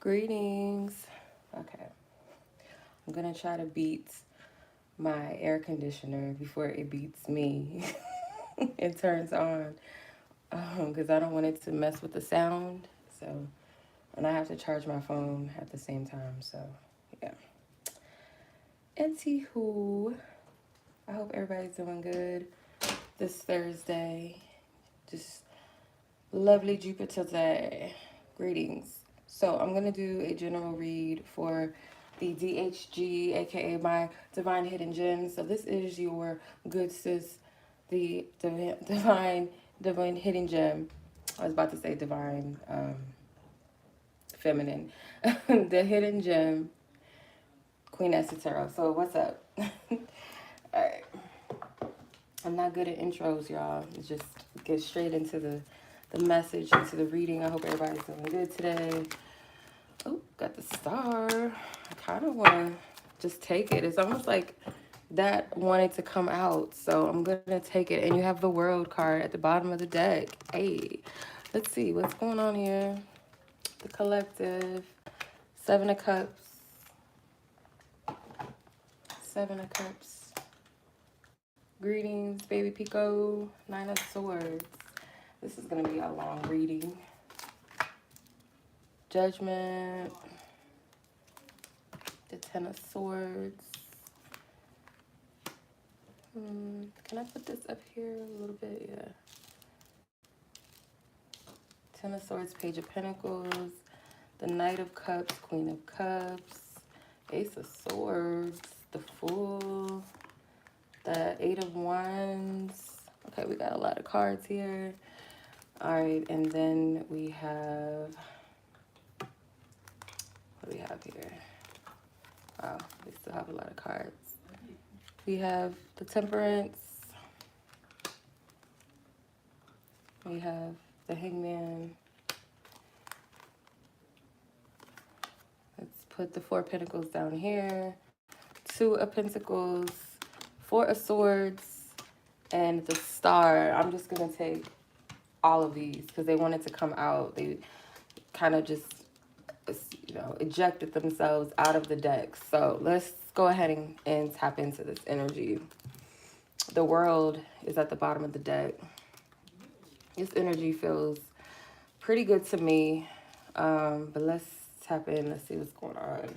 Greetings. Okay, I'm gonna try to beat my air conditioner before it beats me. It turns on because I don't want it to mess with the sound. So, and I have to charge my phone at the same time. So, yeah. Anywho, I hope everybody's doing good this Thursday. Just lovely Jupiter day. Greetings. So I'm going to do a general read for the DHG, aka my Divine Hidden Gems. So this is your good sis, the divine hidden gem. I was about to say divine feminine. The hidden gem, Queen Esoterica. So what's up? All right. I'm not good at intros, y'all. Just get straight into the message, into the reading. I hope everybody's doing good today. Oh, got the star. I kind of want to just take it. It's almost like that wanted to come out. So I'm going to take it. And you have the world card at the bottom of the deck. Hey, let's see what's going on here. The collective. 7 of Cups. 7 of Cups. Greetings, baby Pico. 9 of Swords. This is going to be a long reading. Judgment. The 10 of Swords. Can I put this up here a little bit? Yeah. 10 of Swords, Page of Pentacles. The Knight of Cups, Queen of Cups. Ace of Swords. The Fool. The 8 of Wands. Okay, we got a lot of cards here. All right, and then we have... What do we have here? Wow, we still have a lot of cards. We have the Temperance. We have the Hangman. Let's put the 4 of Pentacles down here. 2 of Pentacles. 4 of Swords. And the Star. I'm just going to take all of these because they wanted to come out. They kind of just, you know, ejected themselves out of the deck. So let's go ahead and tap into this energy. The World is at the bottom of the deck. This energy feels pretty good to me. But let's tap in. Let's see what's going on.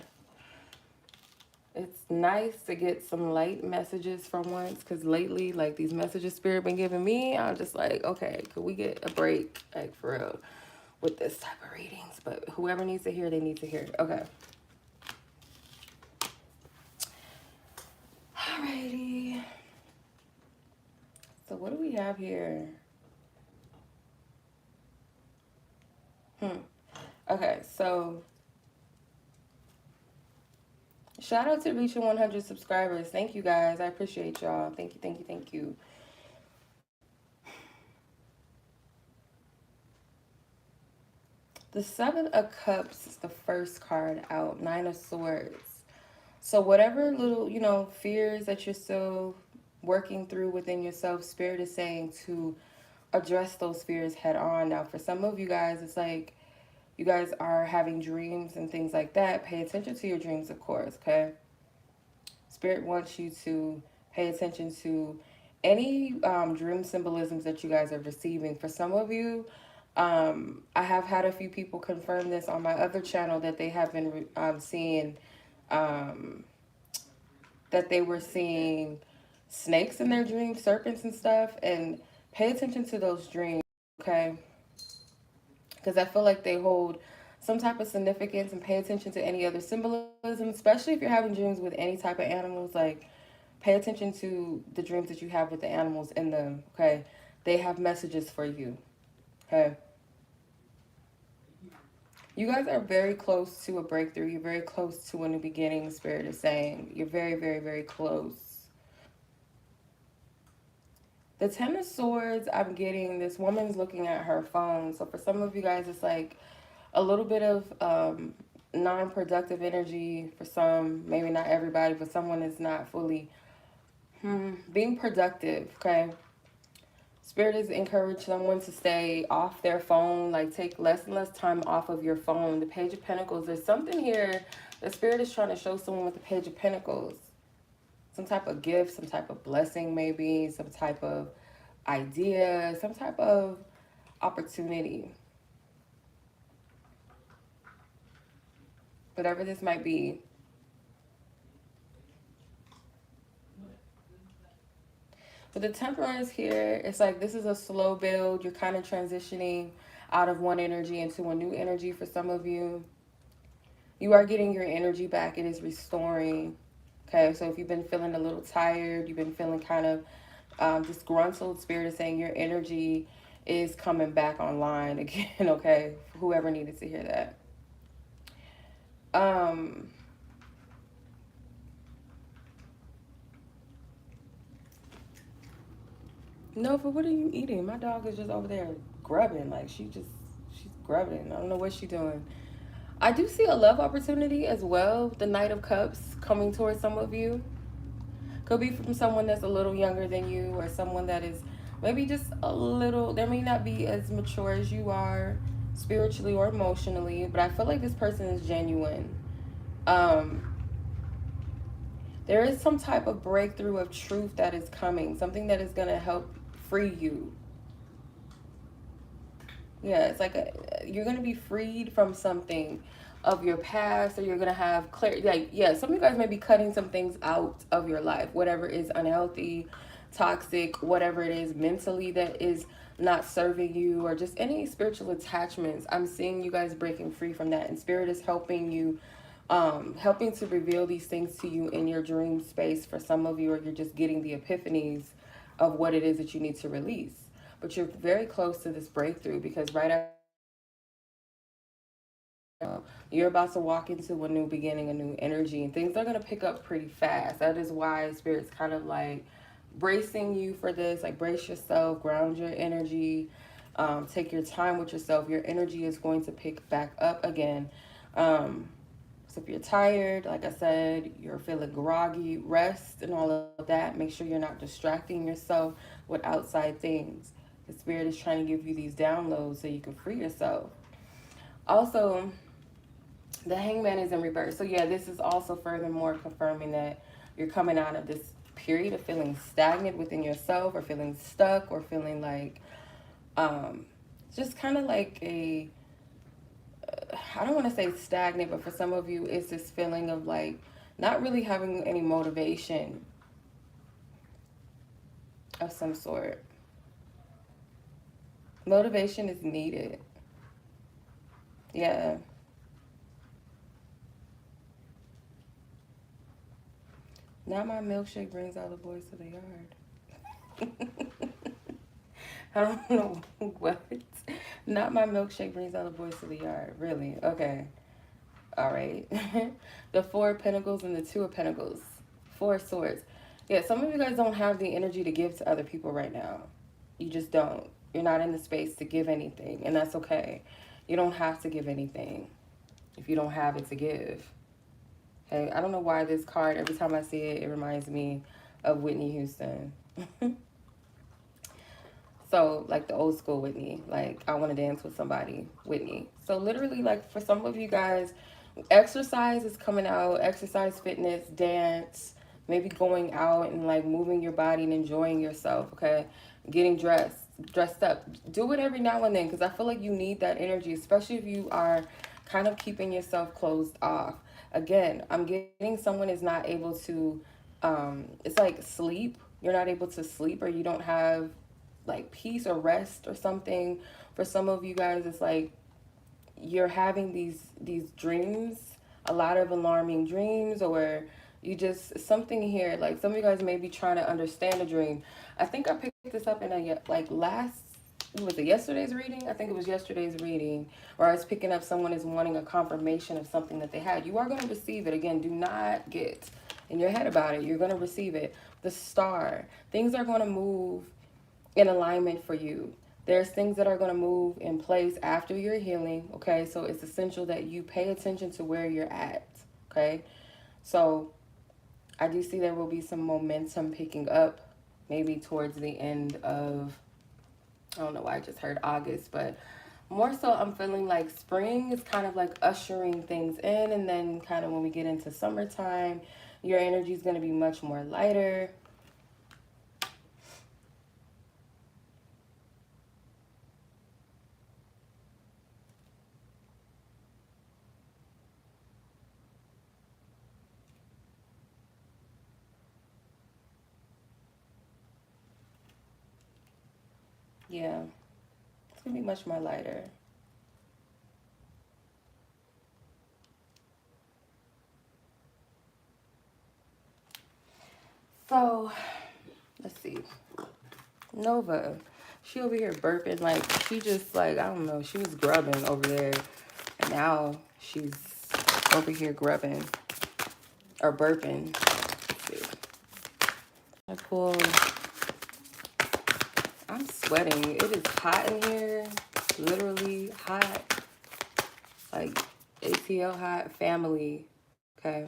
It's nice to get some light messages for once, because lately, like, these messages Spirit been giving me, I'm just like, okay, could we get a break, like, for real, with this type of readings? But whoever needs to hear, they need to hear it. Okay. Alrighty. So what do we have here? Okay, so shout out to reaching 100 subscribers. Thank you, guys. I appreciate y'all. Thank you, thank you, thank you. The 7 of Cups is the first card out. 9 of Swords. So whatever little, you know, fears that you're still working through within yourself, Spirit is saying to address those fears head on. Now, for some of you guys, it's like you guys are having dreams and things like that. Pay attention to your dreams, of course, okay? Spirit wants you to pay attention to any dream symbolisms that you guys are receiving. For some of you, I have had a few people confirm this on my other channel that they have been seeing, that they were seeing snakes in their dreams, serpents and stuff. And pay attention to those dreams, okay? Because I feel like they hold some type of significance, and pay attention to any other symbolism, especially if you're having dreams with any type of animals. Like, pay attention to the dreams that you have with the animals in them, okay? They have messages for you, okay? You guys are very close to a breakthrough. You're very close to a new beginning, Spirit is saying. You're very, very, very close. The 10 of Swords, I'm getting this woman's looking at her phone. So for some of you guys, it's like a little bit of non-productive energy for some. Maybe not everybody, but someone is not fully being productive, okay? Spirit is encourage someone to stay off their phone, like take less and less time off of your phone. The Page of Pentacles, there's something here. The Spirit is trying to show someone with the Page of Pentacles. Some type of gift, some type of blessing maybe, some type of idea, some type of opportunity. Whatever this might be. But the Temperance here, it's like this is a slow build. You're kind of transitioning out of one energy into a new energy for some of you. You are getting your energy back. It is restoring. Okay, so if you've been feeling a little tired, you've been feeling kind of disgruntled, Spirit is saying your energy is coming back online again, okay? Whoever needed to hear that. Um, no, but what are you eating? My dog is just over there grubbing. Like she's grubbing. I don't know what she's doing. I do see a love opportunity as well. The Knight of Cups coming towards some of you. Could be from someone that's a little younger than you, or someone that is maybe just a little, they may not be as mature as you are spiritually or emotionally, but I feel like this person is genuine. Um, there is some type of breakthrough of truth that is coming, something that is going to help free you. Yeah, it's like you're going to be freed from something of your past, or you're going to have clarity. Like, yeah, some of you guys may be cutting some things out of your life, whatever is unhealthy, toxic, whatever it is mentally that is not serving you, or just any spiritual attachments. I'm seeing you guys breaking free from that, and Spirit is helping you, helping to reveal these things to you in your dream space for some of you, or you're just getting the epiphanies of what it is that you need to release. But you're very close to this breakthrough, because right after you're about to walk into a new beginning, a new energy, and things are going to pick up pretty fast. That is why Spirit's kind of like bracing you for this. Like, brace yourself, ground your energy, take your time with yourself. Your energy is going to pick back up again. So if you're tired, like I said, you're feeling groggy, rest and all of that. Make sure you're not distracting yourself with outside things. The Spirit is trying to give you these downloads so you can free yourself. Also, the Hangman is in reverse. So yeah, this is also furthermore confirming that you're coming out of this period of feeling stagnant within yourself, or feeling stuck, or feeling like just kind of like a I don't want to say stagnant, but for some of you it's this feeling of like not really having any motivation of some sort. Motivation is needed. Yeah. Not my milkshake brings all the boys to the yard. I don't know what. Not my milkshake brings all the boys to the yard. Really? Okay. All right. The Four of Pentacles and the Two of Pentacles. Four of Swords. Yeah, some of you guys don't have the energy to give to other people right now. You just don't. You're not in the space to give anything, and that's okay. You don't have to give anything if you don't have it to give. Okay, I don't know why this card, every time I see it, it reminds me of Whitney Houston. So, like the old school Whitney, like I want to dance with somebody, Whitney. So literally, like for some of you guys, exercise is coming out, exercise, fitness, dance, maybe going out and like moving your body and enjoying yourself, okay? Getting dressed up. Do it every now and then, because I feel like you need that energy, especially if you are kind of keeping yourself closed off. Again, I'm getting someone is not able to, it's like sleep. You're not able to sleep, or you don't have like peace or rest or something. For some of you guys, it's like you're having these dreams, a lot of alarming dreams, or you just something here, like some of you guys may be trying to understand a dream. I think I picked this up in a like last, was it yesterday's reading? I think it was yesterday's reading, where I was picking up someone is wanting a confirmation of something that they had. You are going to receive it. Again, do not get in your head about it. You're going to receive it. The Star, things are going to move in alignment for you. There's things that are going to move in place after your healing, okay? So it's essential that you pay attention to where you're at, okay? So I do see there will be some momentum picking up maybe towards the end of I don't know why I just heard August, but more so I'm feeling like spring is kind of like ushering things in, and then kind of when we get into summertime, your energy is going to be much more lighter. Yeah, it's going to be much more lighter. So, let's see. Nova, she over here burping like she just like, I don't know, she was grubbing over there, and now she's over here grubbing or burping. Let's see. I pull. I'm sweating. It is hot in here, literally hot, like ATL hot, family. Okay.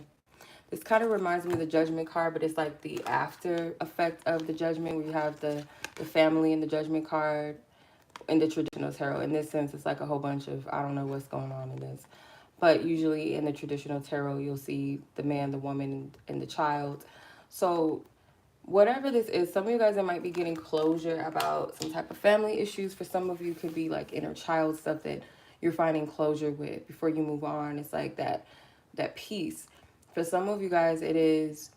This kind of reminds me of the Judgment card, but it's like the after effect of the Judgment, where you have the family and the Judgment card in the traditional tarot. In this sense, it's like a whole bunch of, I don't know what's going on in this. But usually in the traditional tarot, you'll see the man, the woman, and the child. So whatever this is, some of you guys that might be getting closure about some type of family issues. For some of you, could be like inner child stuff that you're finding closure with before you move on. It's like that peace. For some of you guys, it is,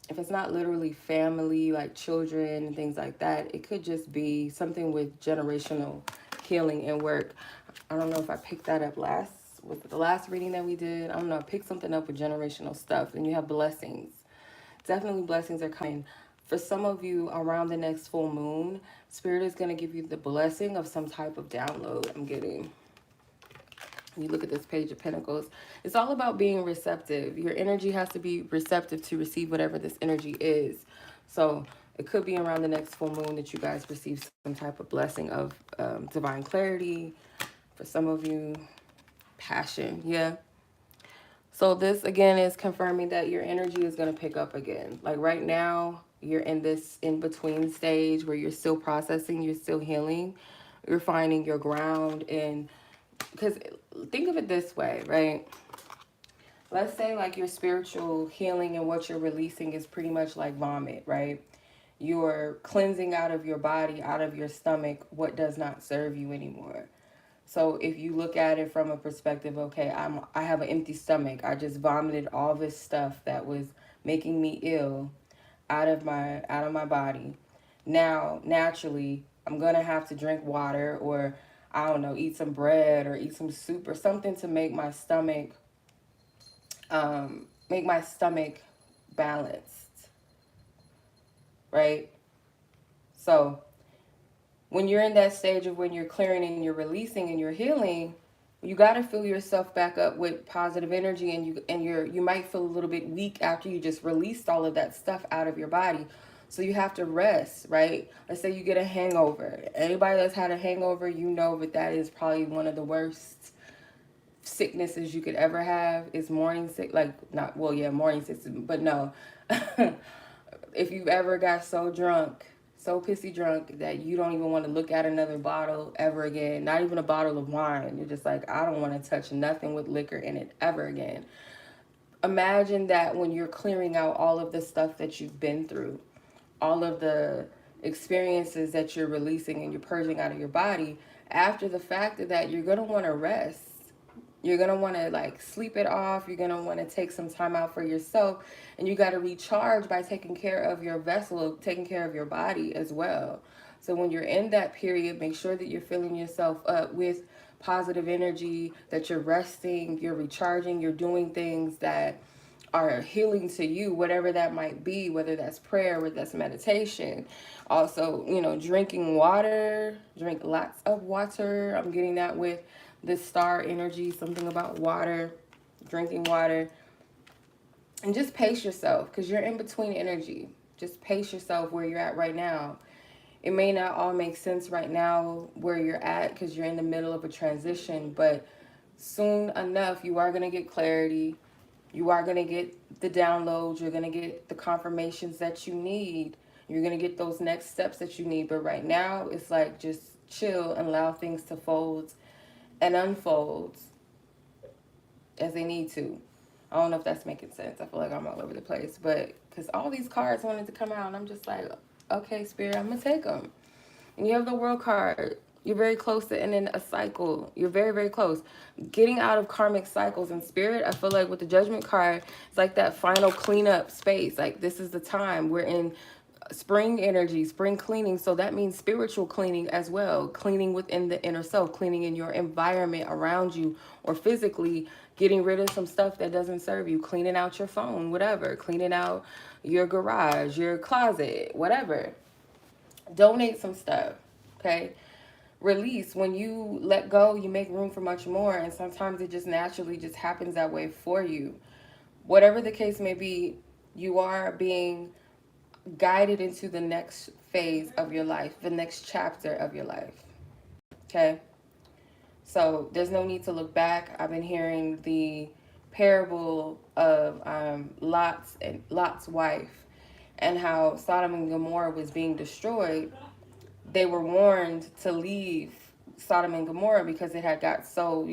if it's not literally family, like children and things like that, it could just be something with generational healing and work. I don't know if I picked that up was it the last reading that we did? I don't know. Pick something up with generational stuff, and you have blessings. Definitely blessings are coming. For some of you, around the next full moon, Spirit is going to give you the blessing of some type of download. I'm getting. You look at this Page of Pentacles. It's all about being receptive. Your energy has to be receptive to receive whatever this energy is. So it could be around the next full moon that you guys receive some type of blessing of divine clarity. For some of you, passion. Yeah. So this, again, is confirming that your energy is going to pick up again. Like right now, you're in this in-between stage where you're still processing, you're still healing. You're finding your ground in, because think of it this way, right? Let's say like your spiritual healing and what you're releasing is pretty much like vomit, right? You're cleansing out of your body, out of your stomach, what does not serve you anymore. So if you look at it from a perspective, okay, I have an empty stomach. I just vomited all this stuff that was making me ill out of my body. Now, naturally, I'm going to have to drink water, or I don't know, eat some bread or eat some soup or something to make my stomach balanced, right? So when you're in that stage of when you're clearing and you're releasing and you're healing, you got to fill yourself back up with positive energy, and you might feel a little bit weak after you just released all of that stuff out of your body. So you have to rest, right? Let's say you get a hangover. Anybody that's had a hangover, you know that is probably one of the worst sicknesses you could ever have is morning sick. Like, not, well, yeah, morning sickness, but no. If you've ever got so drunk, so pissy drunk that you don't even want to look at another bottle ever again, not even a bottle of wine. You're just like, I don't want to touch nothing with liquor in it ever again. Imagine that when you're clearing out all of the stuff that you've been through, all of the experiences that you're releasing and you're purging out of your body, after the fact of that, you're going to want to rest. You're going to want to like sleep it off. You're going to want to take some time out for yourself. And you got to recharge by taking care of your vessel, taking care of your body as well. So when you're in that period, make sure that you're filling yourself up with positive energy, that you're resting, you're recharging, you're doing things that are healing to you, whatever that might be, whether that's prayer, whether that's meditation. Also, drinking water, drink lots of water. I'm getting that with this star energy, something about water, drinking water. And just pace yourself, because you're in between energy. Just pace yourself where you're at right now. It may not all make sense right now where you're at because you're in the middle of a transition, but soon enough, you are going to get clarity. You are going to get the downloads. You're going to get the confirmations that you need. You're going to get those next steps that you need. But right now, it's like just chill and allow things to fold and unfold as they need to. I don't know if that's making sense. I feel like I'm all over the place. But because all these cards wanted to come out, and I'm just like, okay, Spirit, I'm going to take them. And you have the World card. You're very close to ending a cycle. You're very, very close. Getting out of karmic cycles in Spirit, I feel like with the Judgment card, it's like that final cleanup space. Like, this is the time. We're in spring energy, spring cleaning. So that means spiritual cleaning as well. Cleaning within the inner self, cleaning in your environment around you, or physically getting rid of some stuff that doesn't serve you. Cleaning out your phone, whatever. Cleaning out your garage, your closet, whatever. Donate some stuff, okay? Release. When you let go, you make room for much more, and sometimes it just naturally just happens that way for you. Whatever the case may be, you are being guided into the next phase of your life, the next chapter of your life, okay? So there's no need to look back. I've been hearing the parable of Lot's wife, and how Sodom and Gomorrah was being destroyed. They were warned to leave Sodom and Gomorrah because it had got so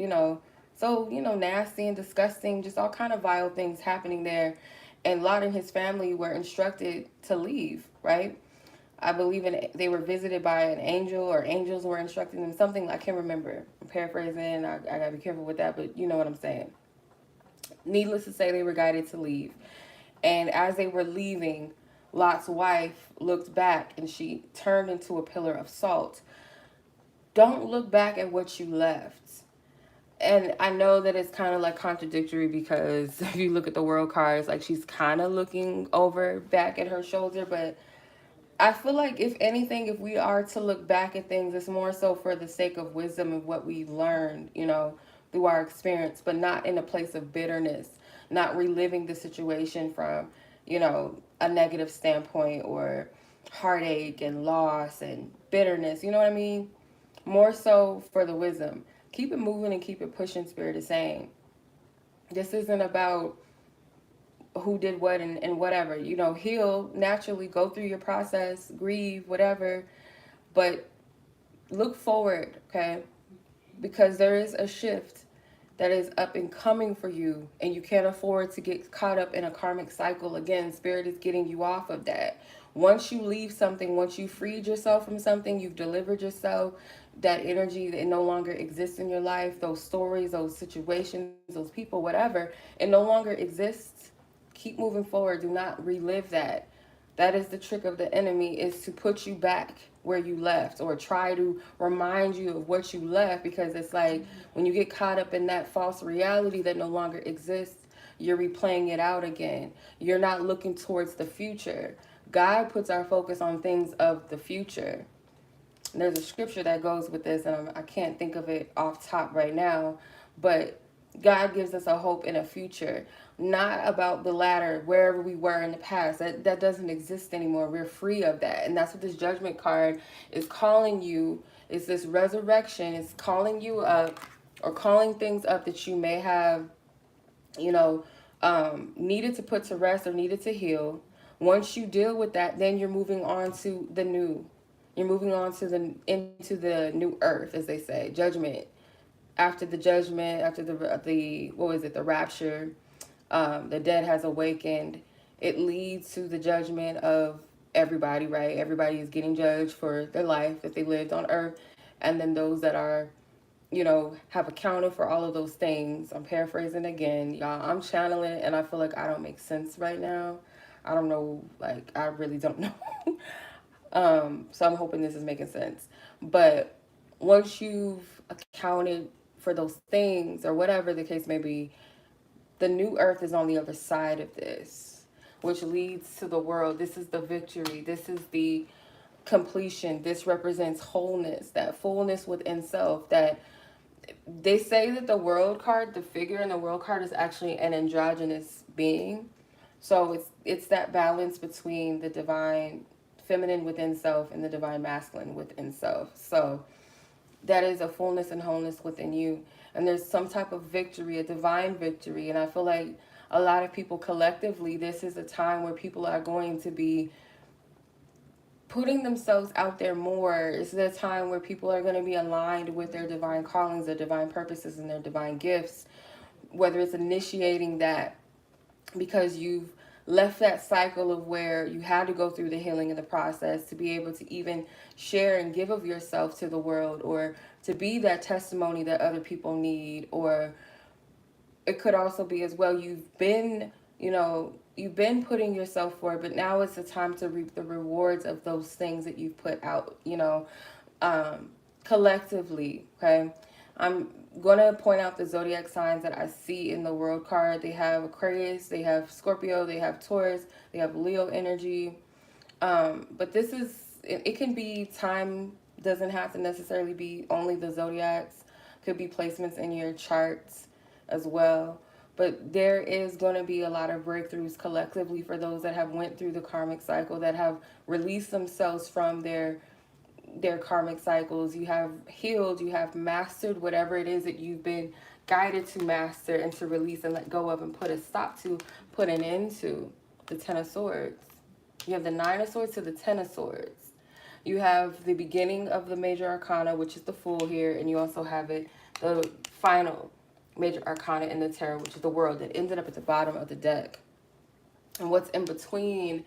nasty and disgusting, just all kind of vile things happening there. And Lot and his family were instructed to leave, right? I believe they were visited by an angel, or angels were instructing them, something I can't remember. I'm paraphrasing. I gotta be careful with that, but you know what I'm saying. Needless to say, they were guided to leave. And as they were leaving, Lot's wife looked back and she turned into a pillar of salt. Don't look back at what you left. And I know that it's kind of like contradictory, because if you look at the world cards, like she's kind of looking over back at her shoulder. But I feel like, if anything, if we are to look back at things, it's more so for the sake of wisdom of what we learned, through our experience, but not in a place of bitterness, not reliving the situation from, a negative standpoint, or heartache and loss and bitterness. You know what I mean? More so for the wisdom. Keep it moving and keep it pushing, Spirit is saying. This isn't about who did what and whatever. Heal naturally, go through your process, grieve, whatever. But look forward, okay? Because there is a shift that is up and coming for you, and you can't afford to get caught up in a karmic cycle again. Spirit is getting you off of that. Once you leave something, once you freed yourself from something, you've delivered yourself, that energy that it no longer exists in your life, those stories, those situations, those people, whatever, it no longer exists. Keep moving forward. Do not relive that. That is the trick of the enemy, is to put you back where you left, or try to remind you of what you left, because it's like when you get caught up in that false reality that no longer exists, you're replaying it out again. You're not looking towards the future. God puts our focus on things of the future. And there's a scripture that goes with this, and I can't think of it off top right now, but God gives us a hope in a future, not about the latter, wherever we were in the past. That doesn't exist anymore. We're free of that. And that's what this Judgment card is calling you. Is this resurrection. It's calling you up, or calling things up that you may have, needed to put to rest or needed to heal. Once you deal with that, then you're moving on to the new. You're moving on to into the new earth, as they say, judgment. After the judgment, after the what was it, the rapture, the dead has awakened. It leads to the judgment of everybody, right? Everybody is getting judged for their life that they lived on earth, and then those that are, have accounted for all of those things. I'm paraphrasing again, y'all. I'm channeling, and I feel like I don't make sense right now. I don't know, like I really don't know. So I'm hoping this is making sense. But once you've accounted for those things, or whatever the case may be, the new earth is on the other side of this, which leads to the world. This is the victory. This is the completion. This represents wholeness, that fullness within self. That they say that the world card, the figure in the world card, is actually an androgynous being. So it's that balance between the divine feminine within self and the divine masculine within self. So that is a fullness and wholeness within you. And there's some type of victory, a divine victory. And I feel like a lot of people collectively, this is a time where people are going to be putting themselves out there more. It's the time where people are going to be aligned with their divine callings, their divine purposes, and their divine gifts. Whether it's initiating that because you've left that cycle of where you had to go through the healing in the process to be able to even share and give of yourself to the world, or to be that testimony that other people need. Or it could also be as well, you've been, you've been putting yourself forward, but now it's the time to reap the rewards of those things that you've put out, collectively. Okay. I'm going to point out the zodiac signs that I see in the world card. They have Aquarius, they have Scorpio, they have Taurus, they have Leo energy. But this is, it can be time, doesn't have to necessarily be only the zodiacs. Could be placements in your charts as well. But there is going to be a lot of breakthroughs collectively for those that have went through the karmic cycle, that have released themselves from their karmic cycles. You have healed, you have mastered whatever it is that you've been guided to master and to release and let go of and put a stop to, put an end to. The Ten of Swords. You have the Nine of Swords to the Ten of Swords. You have the beginning of the major arcana, which is the Fool here, and you also have the final major arcana in the tarot, which is the World, that ended up at the bottom of the deck. And what's in between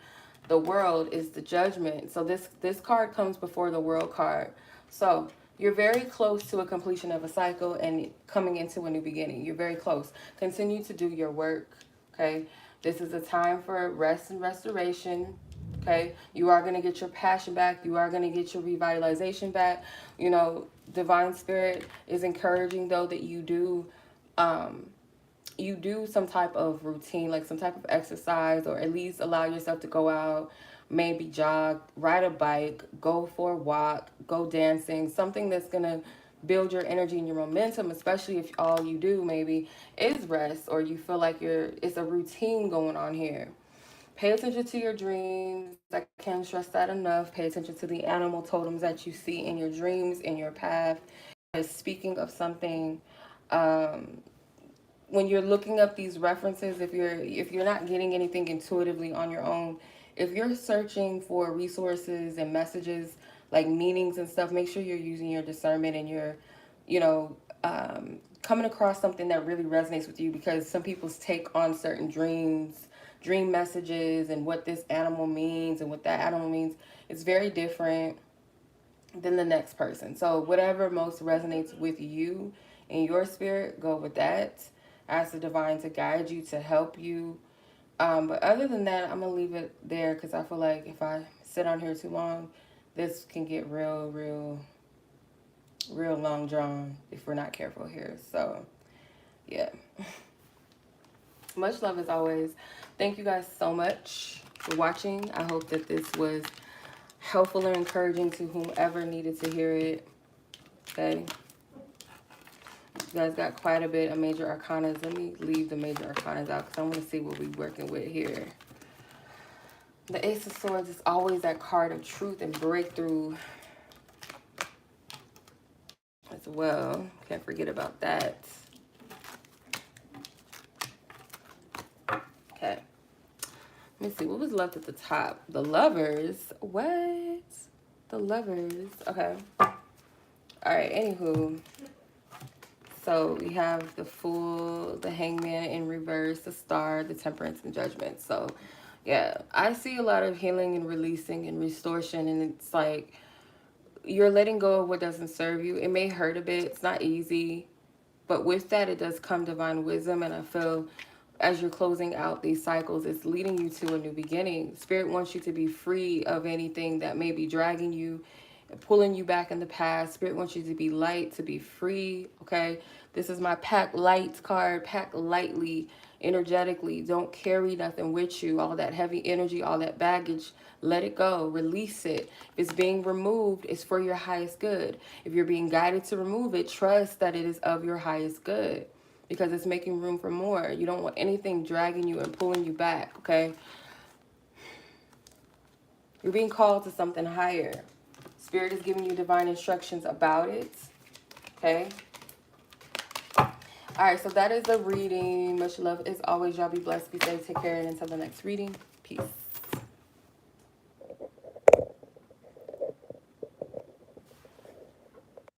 the World is the Judgment. So this card comes before the World card. So you're very close to a completion of a cycle and coming into a new beginning. You're very close. Continue to do your work, okay? This is a time for rest and restoration, okay? You are going to get your passion back. You are going to get your revitalization back. Divine Spirit is encouraging, though, that you do some type of routine, like some type of exercise, or at least allow yourself to go out, maybe jog, ride a bike, go for a walk, go dancing, something that's going to build your energy and your momentum, especially if all you do maybe is rest, or you feel like it's a routine going on here. Pay attention to your dreams. I can't stress that enough. Pay attention to the animal totems that you see in your dreams, in your path. Speaking of something, when you're looking up these references, if you're not getting anything intuitively on your own, if you're searching for resources and messages, like meanings and stuff, make sure you're using your discernment and you're, coming across something that really resonates with you, because some people's take on certain dream messages and what this animal means and what that animal means is very different than the next person. So whatever most resonates with you and your spirit, go with that. Ask the divine to guide you, to help you. But other than that, I'm going to leave it there, because I feel like if I sit on here too long, this can get real long drawn if we're not careful here. So, yeah. Much love as always. Thank you guys so much for watching. I hope that this was helpful and encouraging to whomever needed to hear it. Okay. You guys got quite a bit of major arcanas. Let me leave the major arcanas out, because I want to see what we're working with here. The Ace of Swords is always that card of truth and breakthrough as well. Can't forget about that. Okay. Let me see. What was left at the top? The Lovers. What? The Lovers. Okay. All right. Anywho. So we have the Fool, the Hangman in reverse, the Star, the Temperance, and Judgment. So, yeah, I see a lot of healing and releasing and restoration, and it's like you're letting go of what doesn't serve you. It may hurt a bit. It's not easy. But with that, it does come divine wisdom, and I feel as you're closing out these cycles, it's leading you to a new beginning. Spirit wants you to be free of anything that may be dragging you, pulling you back in the past. Spirit wants you to be light, to be free, okay? This is my pack light card. Pack lightly, energetically. Don't carry nothing with you. All that heavy energy, all that baggage, let it go. Release it. If it's being removed, it's for your highest good. If you're being guided to remove it, trust that it is of your highest good, because it's making room for more. You don't want anything dragging you and pulling you back, okay? You're being called to something higher. Spirit is giving you divine instructions about it, okay? All right, so that is the reading. Much love as always. Y'all be blessed, be safe, take care, and until the next reading, peace.